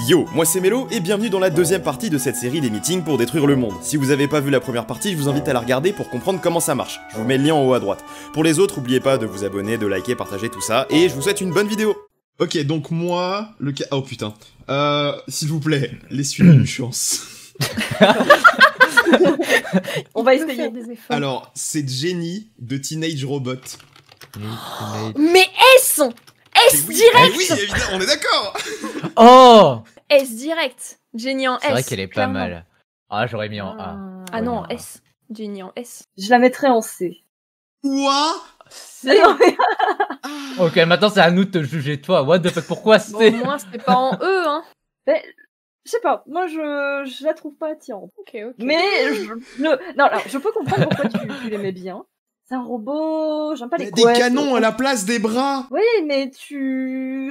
Yo, moi c'est Mélo et bienvenue dans la deuxième partie de cette série des meetings pour détruire le monde. Si vous avez pas vu la première partie, je vous invite à la regarder pour comprendre comment ça marche. Je vous mets le lien en haut à droite. Pour les autres, n'oubliez pas de vous abonner, de liker, partager tout ça, et je vous souhaite une bonne vidéo. Ok, donc moi, le cas... Oh putain. S'il vous plaît, laissez-lui une chance. On va essayer des efforts. Alors, c'est Jenny de Teenage Robot. Mais S S Oui, direct oui, évidemment, on est d'accord. Oh, S direct. Jenny en S. c'est vrai qu'elle est pas clairement. mal. Ah, j'aurais mis en A. Ah non, en Ouais. S. Jenny en S. Je la mettrais en C. Quoi? Non, mais- Ok, maintenant c'est à nous de te juger toi. What the fuck, pourquoi Bon, c'est... au moins, c'était pas en E, hein. je sais pas, moi je la trouve pas attirante. Ok, ok. Mais non, alors, je peux comprendre pourquoi tu l'aimais bien. C'est un robot, j'aime pas Il y les a des couettes. canons à la place des bras. Oui, mais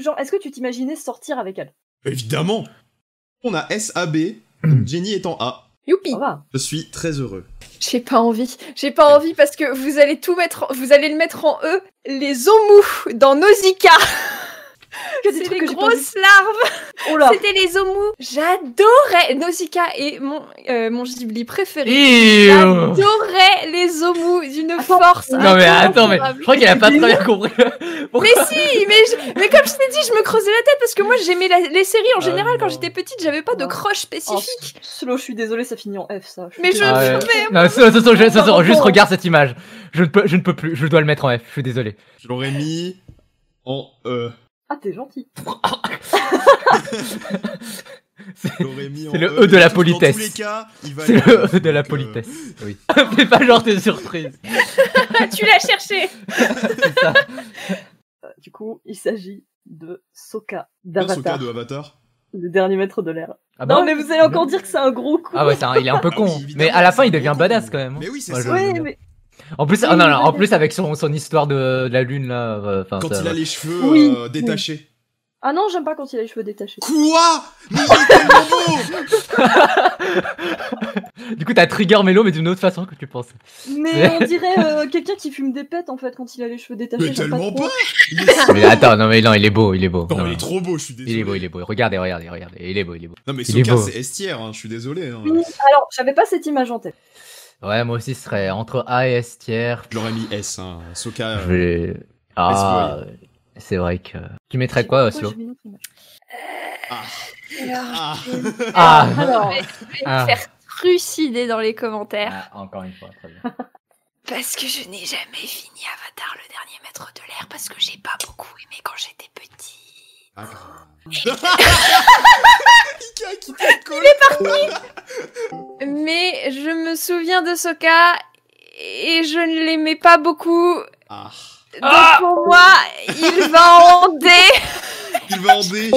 genre, est-ce que tu t'imaginais sortir avec elle? Évidemment. On a SAB, donc Jenny est en A. Youpi. Ça va. Je suis très heureux. J'ai pas envie. J'ai pas envie parce que vous allez le mettre en E. Les omus dans Nausicaa. Que des C'est trucs les que j'ai pas grosses larves. Oh là. C'était les omus. J'adorais. Nausicaa est mon Ghibli préféré. Ew. J'adorais les omus d'une force. Non mais attends, mais incomparable. je crois qu'elle a pas très bien compris. Pourquoi Mais si, mais comme je t'ai dit, je me creusais la tête parce que moi j'aimais les séries en Ah général. Quand non. j'étais petite, j'avais pas de Non. crush Oh, spécifique. Slow, je suis désolée, ça finit en F, ça. suis Mais je- désolée. Ah ouais. mais- Non, attention, juste regarde cette image. Je ne peux plus, je dois le mettre en F, je suis désolé. Je l'aurais mis en E. Ah, t'es gentil. Je l'aurais mis en C'est le E de la politesse. Dans tous les cas, il va C'est aller en le F, E de la donc, politesse. Oui. Fais pas genre t'es surprise. Tu l'as cherché. C'est ça. Du coup, il s'agit de Sokka Soka d'Avatar, de Avatar. le dernier maître de l'air. Ah Non, bon mais vous allez encore dire que c'est un gros coup. Ah ouais, il est un peu Ah con. oui, évidemment, Mais à la fin, c'est il un devient gros badass con. quand même. Mais oui, c'est Moi, ça. je- Ouais, mais En plus, Oui, oh, non, mais- en plus avec son histoire de la lune là. Enfin, Quand ça- il a les cheveux Oui, détachés. ah non, j'aime pas quand il a les cheveux détachés. Quoi? Mais il est tellement beau. Du coup, t'as trigger Mélo, mais d'une autre façon que tu penses. Mais on dirait quelqu'un qui fume des pets en fait quand il a les cheveux détachés. Mais j'aime tellement trop. pas. Il est... Mais attends, non, mais non, il est beau, il est beau. Non, Non, il est non. trop beau, je suis désolé. Il est beau. Regardez. Il est beau. Non mais Il est Sokka beau. c'est estière, hein, je suis désolé. Hein. Oui, alors, j'avais pas cette image en tête. Ouais, moi aussi, ce serait entre A et S tiers. Je l'aurais mis S, hein. Sokka. Je vais... Ah, c'est vrai que... Tu mettrais quoi, Pourquoi Oslo j'ai mis une autre image Ah. Alors, Ah. Ah, Alors, je vais Ah. me faire trucider dans les commentaires. Ah, encore une fois, très bien. Parce que je n'ai jamais fini Avatar, le dernier maître de l'air, parce que j'ai pas beaucoup aimé quand j'étais petit. Ah, grave. Ika qui te colle. Mais je me souviens de Sokka et je ne l'aimais pas beaucoup. Ah. Donc pour moi, il va en D. Il va en D.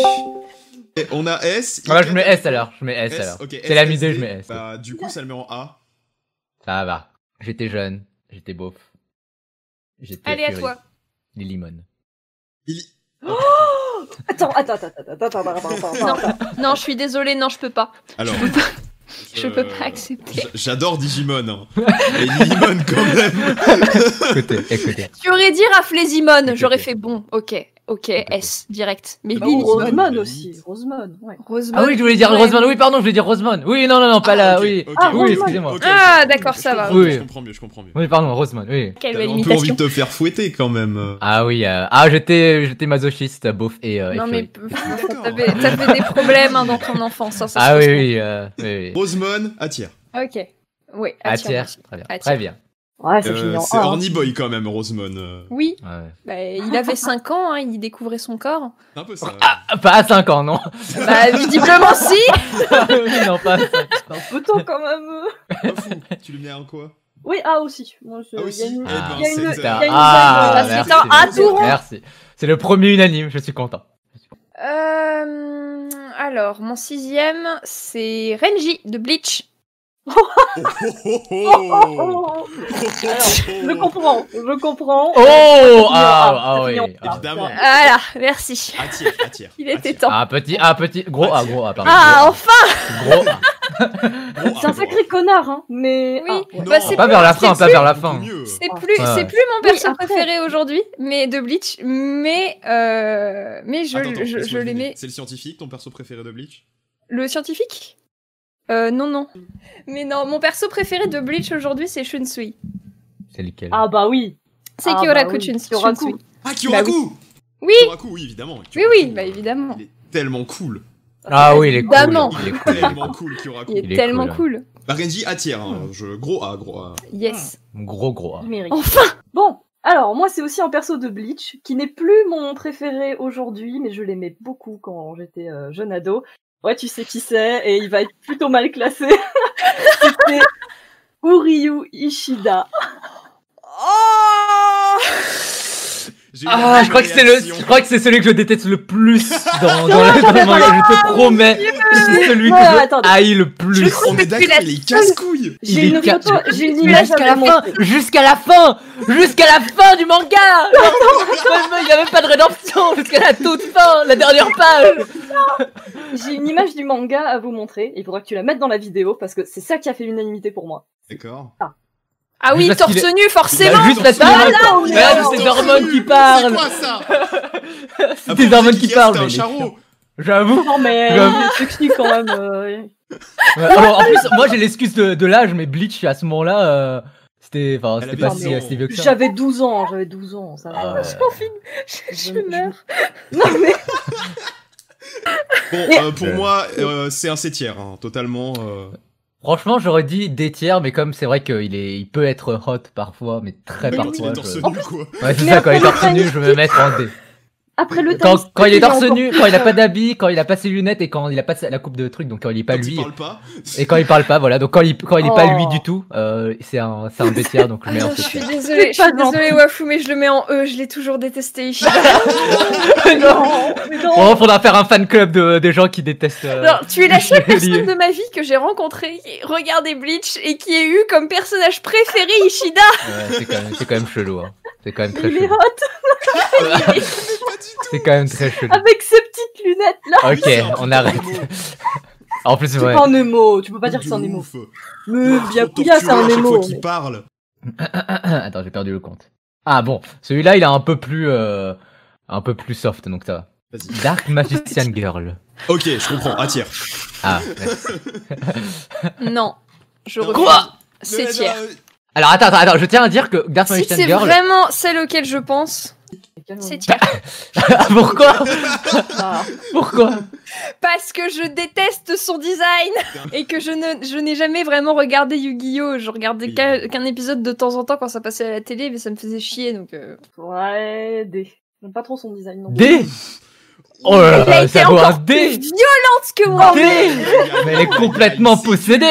Et on a S. Ah, bah, Ika, je mets S alors, alors. ok, C'est la S, misée, D. je mets S. Bah du coup ça le met en A. Ça va. J'étais jeune, j'étais beauf. J'étais Allez, à furie. toi. Les limons. Il... attends. Non, je suis désolée, non, je peux pas. Alors. Je peux pas accepter. J'adore Digimon. Hein. Mais Digimon quand même. Écoutez. Tu aurais dit Raflésimone, j'aurais fait bon, ok, S, direct. Mais Bah, Billy, Rosemond aussi. Rosemond, ouais. Rosemond. Ah oui, je voulais dire ouais. Rosemond. Oui, pardon, je voulais dire Rosemond. Oui, non, pas là, ok, oui. ok, Ah, ok. Oui, Rosemond. excusez-moi. Ok, Ah, ok. d'accord, ça va. Oui. Je comprends mieux. Oui, pardon, Rosemond, oui. Quelle T'avais belle un peu envie imitation. de te faire fouetter quand même. Ah oui, j'étais masochiste, beauf et Non mais D'accord. t'avais des problèmes hein, dans ton enfance. Hein, ça, Ah se oui, comprend. oui. Rosemon attire. Ok. Oui. À attire, tiers, merci. très bien. Attire. Très bien. Ouais, ça finit en C'est A. hein. Horny Boy quand même, Rosemon. Oui. Ouais. Bah, il avait 5 ans, hein, il découvrait son corps. C'est un peu ça. Ah, pas à 5 ans, non. Bah visiblement si. Non, pas à 5 ans. C'est un peu tôt quand même. Pas fou. Tu le mets en quoi? Oui, A aussi. Moi, Ah aussi. il y a une- Ah. il y a une- c'est- il y a une Ah, vibe, merci. merci. Ah, tout rond. Merci. C'est le premier unanime, je suis content. Alors mon 6ème c'est Renji de Bleach. Oh, oh, oh, Oh, je comprends. Oh, Ah, oui. ça finit en A. Évidemment. Voilà, merci. Attire. Il était temps. Ah, petit, gros A, pardon. Ah enfin. Gros A. C'est un sacré connard, hein, mais... Oui. Non, Bah, c'est Pas plus- vers la c'est fin, pas plus- vers la fin. mieux. C'est Ah. plus, Ouais. c'est plus mon perso après. préféré aujourd'hui, mais de Bleach, mais je Attends, je laisse-moi deviner. l'aimais. C'est le scientifique, ton perso préféré de Bleach? Le scientifique non. Mais non, mon perso préféré de Bleach aujourd'hui, c'est Shunsui. C'est lequel? Ah bah oui. C'est Ah Kyoraku bah oui, Shunsui. Kyoraku. Ah, Kyoraku Oui, Kyoraku, oui, évidemment. oui, Kyoraku, bah évidemment. Il est tellement cool. Ah oui, il est cool. Évidemment. Il est Il est cool. tellement cool, Kyoraku. Il est Il est tellement cool. cool. Bah, Renji A tiers, hein. Gros A, gros A. Yes. Gros. Il mérite. Enfin. Bon, alors moi c'est aussi un perso de Bleach qui n'est plus mon préféré aujourd'hui, mais je l'aimais beaucoup quand j'étais jeune ado. Ouais, tu sais qui c'est, et il va être plutôt mal classé. C'était Uryu Ishida. Oh J'ai eu Ah, la je crois que c'est réaction. je crois que c'est celui que je déteste le plus dans le manga, je te promets. C'est celui que Ouais, je attendez. haïs le plus. On est d'accord, il est casse-couille. J'ai Il une est photo, j'ai une Mais image jusqu'à à la vous fin, montrer. jusqu'à la fin du manga. Il n'y a même pas de rédemption jusqu'à la toute fin, la dernière page. J'ai une image du manga à vous montrer. Il faudra que tu la mettes dans la vidéo parce que c'est ça qui a fait l'unanimité pour moi. D'accord. Ah oui, Juste parce torse qu'il nu, forcément. Bah, juste parce qu'il Ah, est- là, on est Regarde, alors. c'est des hormones qui C'est parlent. quoi ça? C'est des hormones qui parlent. C'est mais un les charreau. chiens. J'avoue. Non mais J'avoue. il est sexy quand même. Ouais, alors, en plus, moi j'ai l'excuse de l'âge, mais Bleach à ce moment-là, c'était pas avait si 12 ans. si vieux que ça. J'avais 12 ans, ça Ah va. ouais. Je meurs. Non mais Bon, Et- pour moi, c'est un 7 tiers, hein, totalement. Franchement, j'aurais dit des tiers, mais comme c'est vrai il peut être hot parfois, mais très Mais quand il parfois. est torse je- nu, quoi. Ouais, c'est Mais ça, quand il est après, torse nu, je vais me mettre en D. après le Quand, time quand il est torse encore nu, quand il a pas d'habits, quand il a pas ses lunettes et quand il a pas la coupe de trucs, donc quand il est pas Quand lui. il parle pas. Et quand il parle pas, voilà. Donc quand il est pas lui Oh. du tout, c'est un B tiers, donc je mets Ah un non, je C suis tiers. désolée, je C'est suis pas désolée Wafu, mais je le mets en E, je l'ai toujours détesté. Ishida. Non, mais non. Bon, faudra faire un fan club des gens qui détestent. Alors, tu es la seule je l'ai lié. personne de ma vie que j'ai rencontrée qui regardait Bleach et qui ait eu comme personnage préféré Ishida. Ouais, c'est quand même chelou. Hein. C'est quand même très Il est chelou. hot C'est quand même très chelou. avec ses petites lunettes là. Ok, C'est un on putain arrête. de mot. En plus, C'est ouais. pas un émo, tu peux pas dire que De c'est un émo. ouf. Mais Trop Byakuya c'est un torturé à chaque émo. fois qu'il mais- parle. Attends, j'ai perdu le compte. Ah bon, celui-là, il est un peu plus soft, donc ça va. Vas-y. Dark Magician Girl. Ok, je comprends, à tiers. Ah, merci. Non, je Non, refuse. Quoi C'est tiers. Alors attends, je tiens à dire que Dark Si Magician c'est Girl. vraiment celle auquel je pense, c'est tiers. Pourquoi Ah. Pourquoi Parce que je déteste son design et que je n'ai jamais vraiment regardé Yu-Gi-Oh! Je regardais Oui. qu'un épisode de temps en temps quand ça passait à la télé, mais ça me faisait chier donc. Ouais, D. J'aime pas trop son design non. D Oh là Elle a là, été ça vaut un encore plus D violente que moi! D Mais elle est complètement possédée.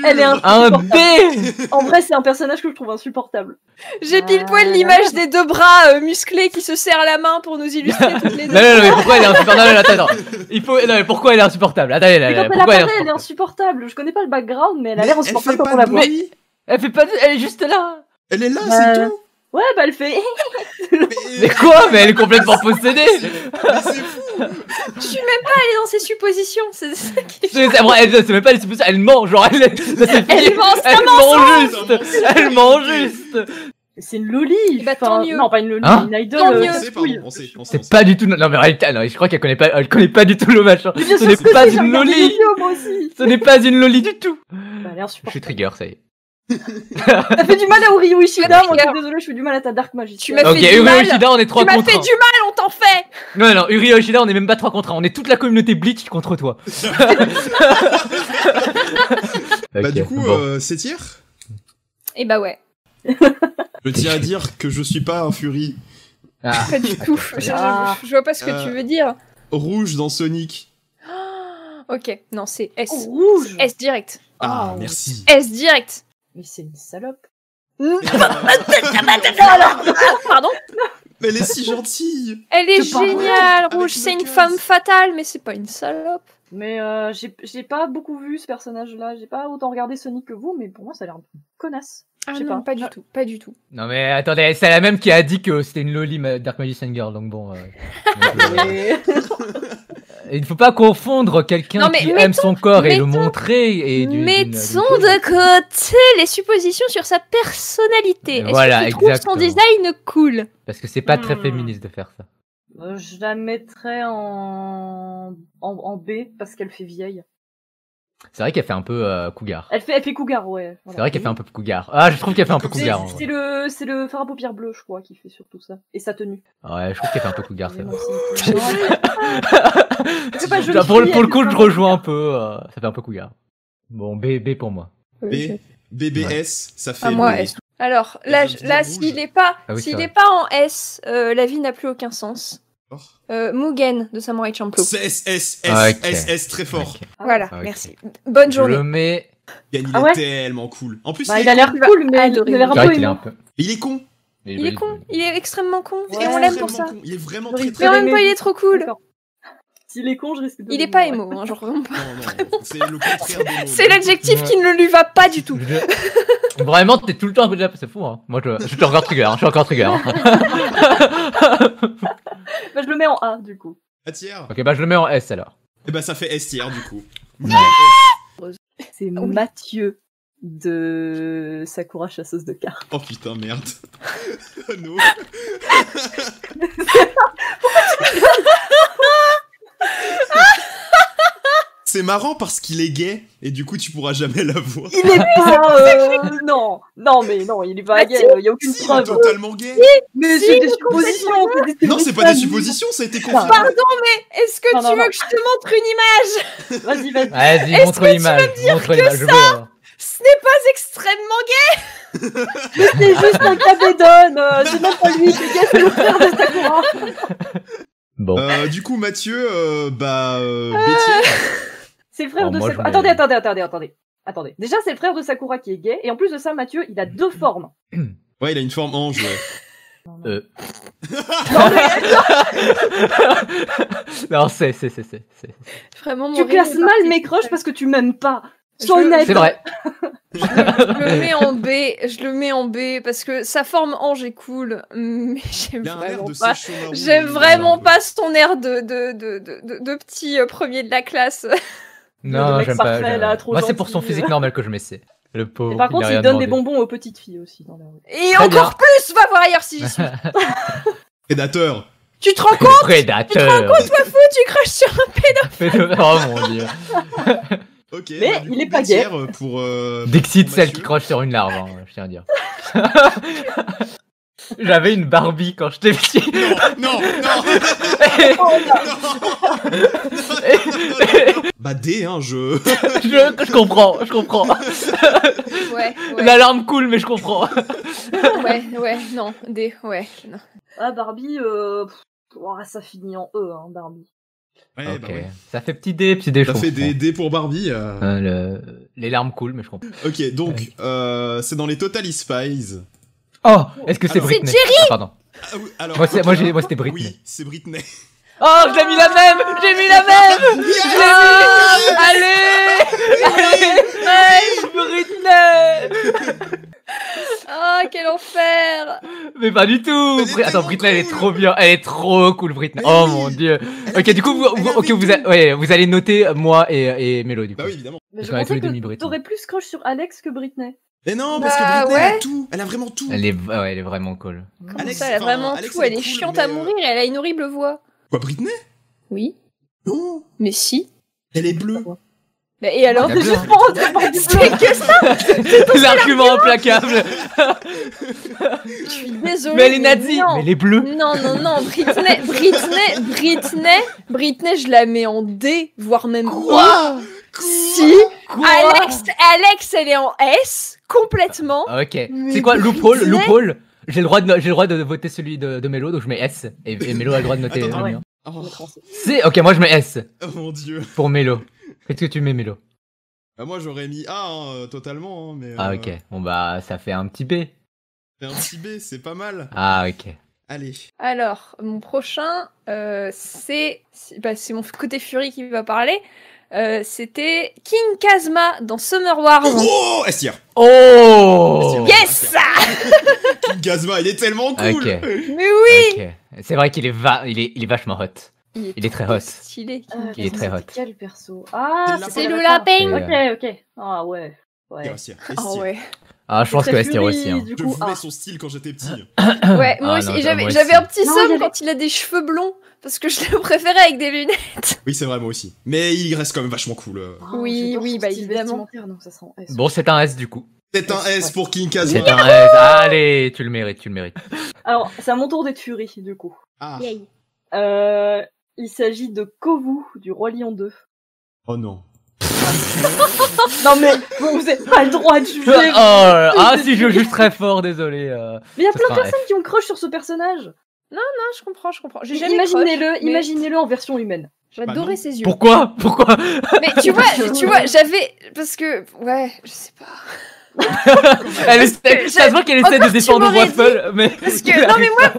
Elle est Un D En vrai, c'est un personnage que je trouve insupportable. J'ai pile poil l'image des deux bras musclés qui se serrent la main pour nous illustrer toutes les deux. Non, mais pourquoi elle est insupportable? Non, attends. Non, mais pourquoi elle est insupportable? Attendez, Mais quand elle pourquoi elle est apparaît, elle est insupportable? insupportable. Je connais pas le background, mais elle a Mais l'air elle fait insupportable quand pas on la de voit. bruit. Elle fait pas elle est juste là. Elle est là, Bah, c'est tout. Ouais, bah elle fait. Mais quoi? Mais elle est complètement possédée. Mais c'est fou. Je suis même pas allée dans ses suppositions, c'est ça qui C'est même pas les suppositions, elle ment, genre elle Elle ment, ça elle ment juste. Elle ment juste. C'est une loli. Bah, Enfin, tant mieux. Non, pas une loli, Hein une idol. Tant mieux. Pensez, pardon, couille. pensez. C'est pas du tout. Non, mais en réalité, non, je crois qu'elle elle connaît pas du tout le machin. Mais bien Ce sûr n'est que pas si, j'ai une regardé loli. Yu-Gi-Oh, moi aussi. Ce n'est pas une loli du tout. Bah, elle est Je suis insupportable. trigger, ça y est. T'as fait du mal à Uryu Ishida, moi je suis désolée, je fais du mal à ta Dark Magie. Tu m'as Ok, fait du Uri mal. Yoshida, on est 3 Tu m'as contre fait 1. du mal, on t'en fait. Non, Uri Yoshida, on est même pas 3 contre 1. On est toute la communauté Bleach contre toi. Bah Ok, du coup, bon. c'est tiers. Et bah ouais, Je tiens à dire que je suis pas un Fury Ah. pas du tout. Je vois pas ce que tu veux dire. rouge dans Sonic. Ok, non, c'est S. Oh, rouge. S direct. Ah, Oh. merci. S direct. Mais c'est une salope. Pardon. Mais elle est si gentille. Elle est C'est pas vrai. géniale, Avec Rouge. une C'est une case. femme fatale, mais c'est pas une salope. Mais j'ai pas beaucoup vu ce personnage-là. J'ai pas autant regardé Sonic que vous, mais pour moi ça a l'air une connasse. Ah Je sais non, pas. pas du tout, pas du tout. Non, mais attendez, c'est la même qui a dit que c'était une loli Dark Magician Girl, donc bon. Mais- Il ne faut pas confondre quelqu'un Non, mais qui aime son corps et le mettons- montrer et Mettons de côté les suppositions sur sa personnalité. Est-ce Voilà, que tu trouves exactement. son design cool? Parce que c'est pas très Hmm. féministe de faire ça. Je la mettrais en B parce qu'elle fait vieille. C'est vrai qu'elle fait un peu cougar. Elle fait cougar, ouais. C'est Voilà. vrai qu'elle fait un peu cougar. Ah, je trouve qu'elle fait un peu C'est cougar. en c'est vrai. le fard à paupières bleues, je crois, qui fait surtout ça. Et sa tenue. Ouais, je trouve qu'elle fait un peu cougar, c'est Mais vrai. non, c'est- Non, c'est pas jolie Pour fille, le coup, elle je fait rejoins un peu. Ça fait un peu cougar. Bon, B pour moi. BBS, ça fait. moi, le- S. Alors, Elle là, veut dire là rouge. s'il est pas, Ah oui, s'il c'est est pas en S, la vie n'a plus aucun sens. Oh. Mugen de Samurai Champloo. C'est S, Ok. S, très fort. Ok. Voilà, Ok. merci. Bonne Je journée. le mais. Yann, il Ah est ouais tellement cool. En plus, Bah, il, il a l'air cool, mais il a Adoré. l'air C'est un vrai peu qu'il est un émo. peu. il est con. Il est con, il est extrêmement con, Ouais, et on l'aime pour ça. Con. Il est vraiment J'aurais très Mais très en très même con. temps, il est trop cool. D'accord. S'il est con, je risque de. Il est pas émo, hein, genre vraiment pas. Non, c'est le contraire d'émo. C'est l'adjectif qui ne lui va pas du tout. Vraiment, t'es tout le temps un peu déjà, c'est fou, hein. Moi, je suis encore trigger, hein. Je suis encore trigger. Hein. Bah, je le mets en A, du coup. Ah, tiers. Ok, bah je le mets en S alors. Et bah, ça fait S tiers du coup. C'est Mathieu de Sakura chasseuse de cartes. Oh putain, merde. Oh non. C'est marrant parce qu'il est gay et du coup tu pourras jamais l'avoir. Il est pas. Non, non, mais non, il est pas gay. Il y a aucune Si, il est preuve. totalement gay. Mais Si, c'est des mais suppositions. Non, c'est pas des suppositions, ça a été confirmé. Pardon, mais est-ce que Non, tu non, veux non. que je te montre une image? Vas-y, vas-y. Vas-y, Est-ce montre que tu l'image. Montre l'image. Je veux voir. Ce n'est pas extrêmement gay. C'est juste un cabedon. C'est même pas lui qui est gay, c'est le frère de Sakura. Bon. Du coup, Mathieu, Bétier. C'est le frère Oh, de moi, Sakura. je mets- Attendez. Déjà, c'est le frère de Sakura qui est gay. Et en plus de ça, Mathieu, il a deux formes. Ouais, il a une forme ange, ouais. Non, c'est. Vraiment, mon Tu rire classes est mal parti. mes crushs parce que tu m'aimes pas. Sois Je- honnête. C'est vrai. Je le mets en B. Je le mets en B parce que sa forme ange est cool, mais j'aime Il a un air vraiment de pas. Sesshomaru. J'aime vraiment pas son air de petit premier de la classe. Non, mec j'aime parfait, pas. là, trop Moi, c'est pour son gentil. physique normal que je mets C. Le pauvre. Et par contre, a il rien donne des demandé. bonbons aux petites filles aussi dans la rue. Et Très encore plus, va voir ailleurs si j'y suis. Prédateur. Tu te rends compte? Prédateur. Tu craches sur un Oh mon dieu. Ok. Mais bah, du il coup, est pas Bétier, gay. pour. Dixit, pour celle Mathieu. qui croche sur une larve, hein, je tiens à dire. J'avais une Barbie quand j'étais petit. Non. Bah D, hein, Je comprends. Ouais, L'alarme coule, mais je comprends. non, non. Ah, Barbie, ça finit en E, hein, Barbie. Ouais, Ok, bah ouais. ça fait petit dé, je Ça fait comprends. des D pour Barbie. Les larmes coulent, mais je comprends. Ok, donc, c'est dans les Totally Spies. Oh, est-ce que c'est Alors- Britney? C'est Ah, pardon. Ah oui, alors, Moi, c'est- ok, moi, là- moi, c'était Britney. Oui, c'est Britney. Oh, j'ai mis la même. Allez, Britney. Oh, quel enfer! Mais pas du tout. Elle est Attends, tellement Britney, elle est cool. trop bien. Elle est trop cool, Britney. Mais Oh oui. mon dieu. Elle Ok, avait du coup, tout, elle avait tout. vous allez noter moi et Mélo, du coup. Bah oui, évidemment. Mais je Parce qu'on est tous pensais les deux que mi-Britney. t'aurais plus crush sur Alex que Britney. Mais non, parce que Bah, Britney, elle a ouais. tout. Elle a vraiment tout. Elle est vraiment cool. Comment Alex, ça, elle a enfin, vraiment Alex, tout, elle elle est est cool, chiante mais, à mourir et elle a une horrible voix. Quoi, Britney? Oui, Non. mais si. Elle est bleue. Bah, et alors? Elle a Juste bleu. pour C'est que ça! L'argument implacable. Je suis désolée. Mais elle est nazie. non. Mais elle est bleue. Non, Britney, je la mets en D, voire même Quoi? O. Si. Alex, elle est en S, complètement. Ok. Mais C'est quoi, Britney loophole? J'ai le droit de voter celui de Mélo, donc je mets S. Et Mélo a le droit de noter Attends, le mien. Oh, C'est ok, moi je mets S oh mon dieu. pour Mélo. Qu'est-ce que tu mets, Mélo? Bah, moi, j'aurais mis A, hein, totalement, hein, mais. Ah ok. Bon bah ça fait un petit B. C'est un petit B, c'est pas mal. Ah ok. Allez. Alors, mon prochain, c'est mon côté Fury qui va parler. C'était King Kazuma dans Summer Wars. Oh, S tier. Oh. Yes! King Kazuma, il est tellement cool. Ok. Mais oui! Ok. C'est vrai qu'il est, il est vachement hot. Il est très trop hot. stylé. Il est très hot. Quel perso? Ah, C'est le lapin. lapin. Ok, ok. Ah ouais. Et Ouais. Estia, Ah Estia. ouais. Ah, je pense que Très Estir aussi. Fury, Hein. du Je coup, voulais ah. son style quand j'étais petit. Ouais, moi Ah, aussi. non, Et moi j'avais aussi. un petit Non, somme il y avait- quand il a des cheveux blonds. Parce que je le préférais avec des lunettes. Oui, c'est vrai, moi aussi. Mais il reste quand même vachement cool. Ah, Oui, j'adore oui, son bah, style évidemment. vestimentaire, donc ça sent S. Bon, c'est un S du coup. C'est un S pour King Kazuma. C'est un S. Allez, tu le mérites, tu le mérites. Alors, c'est à mon tour d'être Fury, du coup. Ah. Il s'agit de Kovu, du Roi Lion 2. Oh non. Non mais, vous n'avez pas le droit de juger. Ah, si je juge très fort, désolé. Mais il y a ça plein de sera un personnes qui ont crush sur ce personnage. Non, je comprends. J'ai jamais crush, Imaginez-le, mais imaginez-le en version humaine. J'adorais Bah non. ses yeux. Pourquoi Mais tu vois, j'avais... Parce que... Ouais, je sais pas. Elle essaie, ça se voit qu'elle essaie Encore, de tu défendre m'aurais Waffle, mais. Parce que... Non mais moi,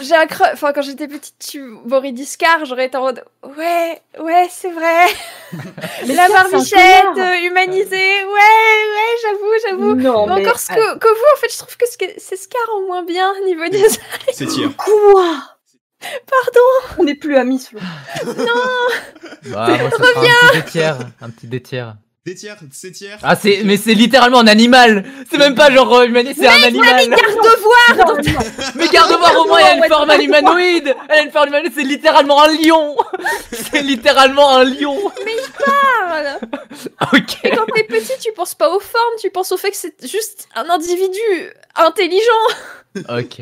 j'ai un crush... Enfin, quand j'étais petite, tu m'aurais dit Scar, j'aurais été en mode... Ouais, c'est vrai. Mais La Scar, c'est un barbichette connard. Humanisée. Ouais, j'avoue. Non, Mais mais... encore que vous, en fait, je trouve que c'est Scar au moins bien niveau des... C'est tir. Quoi? Pardon. On n'est plus amis, Flo. Bah, moi, ça sera un petit détiers. Un petit détiers. Des tiers, c'est tiers. Ah, mais c'est littéralement un animal. C'est même pas genre humaniste, c'est un animal. Garde-voir. Non, non. Mais garde-voir au moins, elle a une Ouais, forme ouais. humanoïde. Elle a une forme humanoïde, c'est littéralement un lion. C'est littéralement un lion. Parle. Ok. Et quand t'es petit, tu penses pas aux formes, tu penses au fait que c'est juste un individu intelligent. Ok.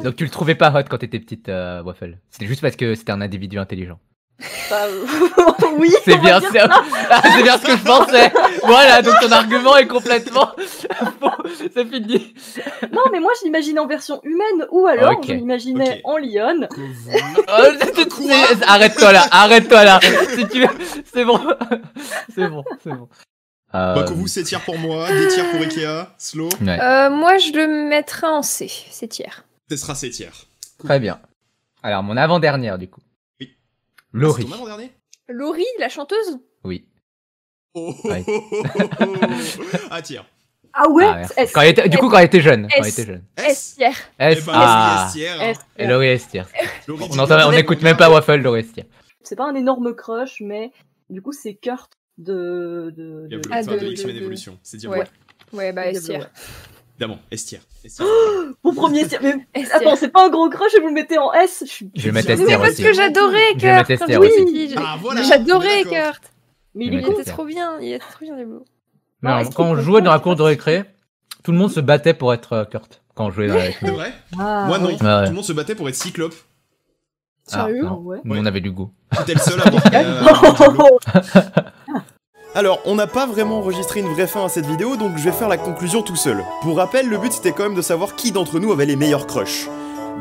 Donc tu le trouvais pas hot quand t'étais petite, Waffle. C'était juste parce que c'était un individu intelligent. Bah, oui. C'est on va bien, dire c'est bien ce que je pensais. Voilà, donc ton argument est complètement faux. C'est fini. Non, mais moi, je l'imaginais en version humaine, ou alors, Ok. je l'imaginais Ok. en lionne. Arrête-toi là. Si tu veux, c'est bon. C'est bon. Bah, que vous, c'est tiers pour moi. Des tiers pour Ikea. Slow. Ouais, Moi, je le mettrais en C, c'est tiers. Ce sera c'est tiers. très bien. Alors, mon avant-dernière, du coup. Oui. Laurie. C'est ton avant-dernier? Laurie, la chanteuse. Oui. Oh, Ouais. Ah, tiers. Ah ouais, Ah, merci. S. Quand elle était jeune. S tiers. Eh S. ben, Ah. S tiers. S. Et Laurie S tier. Laurie, On n'écoute même pas Waffle, Laurie S tier. C'est pas un énorme crush, mais du coup, c'est Kurt de Ah, Enfin, de de- X-Men de- Evolution. C'est dire. Ouais. Ouais, bah S tiers. Évidemment, S tiers. S tiers. Mon premier tir. Mais S attends, tiers. c'est pas un gros crush et vous le mettez en S. Je vais mettre S Mais tier parce aussi. que j'adorais Je vais mettre Kurt. S tier Oui, aussi. Ah, voilà. J'adorais D'accord. Kurt. Mais Je il vais est mettre con. S tier. Il était trop bien, les bouts. Non, Ah, est-ce quand qu'il on peut jouait dans la pas cour de récré, tout le monde se battait pour être Kurt. Quand on jouait avec C'est nous. vrai? Ah, Moi, non. ouais. Tout le monde se battait pour être Cyclope. Sérieux non. Ouais. Nous, on avait du goût. J'étais le seul à avoir. Alors, on n'a pas vraiment enregistré une vraie fin à cette vidéo, donc je vais faire la conclusion tout seul. Pour rappel, le but c'était quand même de savoir qui d'entre nous avait les meilleurs crushs.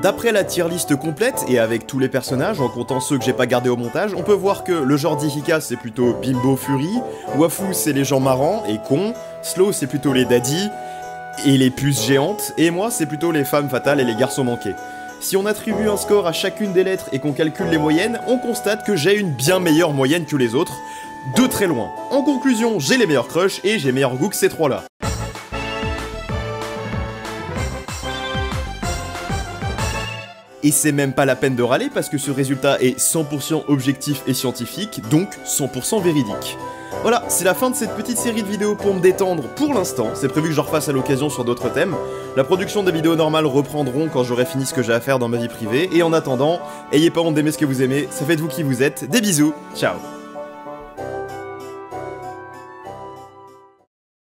D'après la tier list complète, et avec tous les personnages, en comptant ceux que j'ai pas gardés au montage, on peut voir que le genre d'Ihika c'est plutôt Bimbo Fury, Wafu c'est les gens marrants et cons, Slow c'est plutôt les daddies et les puces géantes, et moi c'est plutôt les femmes fatales et les garçons manqués. Si on attribue un score à chacune des lettres et qu'on calcule les moyennes, on constate que j'ai une bien meilleure moyenne que les autres, de très loin. En conclusion, j'ai les meilleurs crushs et j'ai meilleur goût que ces trois-là. Et c'est même pas la peine de râler parce que ce résultat est 100% objectif et scientifique, donc 100% véridique. Voilà, c'est la fin de cette petite série de vidéos pour me détendre pour l'instant, c'est prévu que je refasse à l'occasion sur d'autres thèmes. La production des vidéos normales reprendront quand j'aurai fini ce que j'ai à faire dans ma vie privée, et en attendant, ayez pas honte d'aimer ce que vous aimez, ça fait de vous qui vous êtes, des bisous, ciao.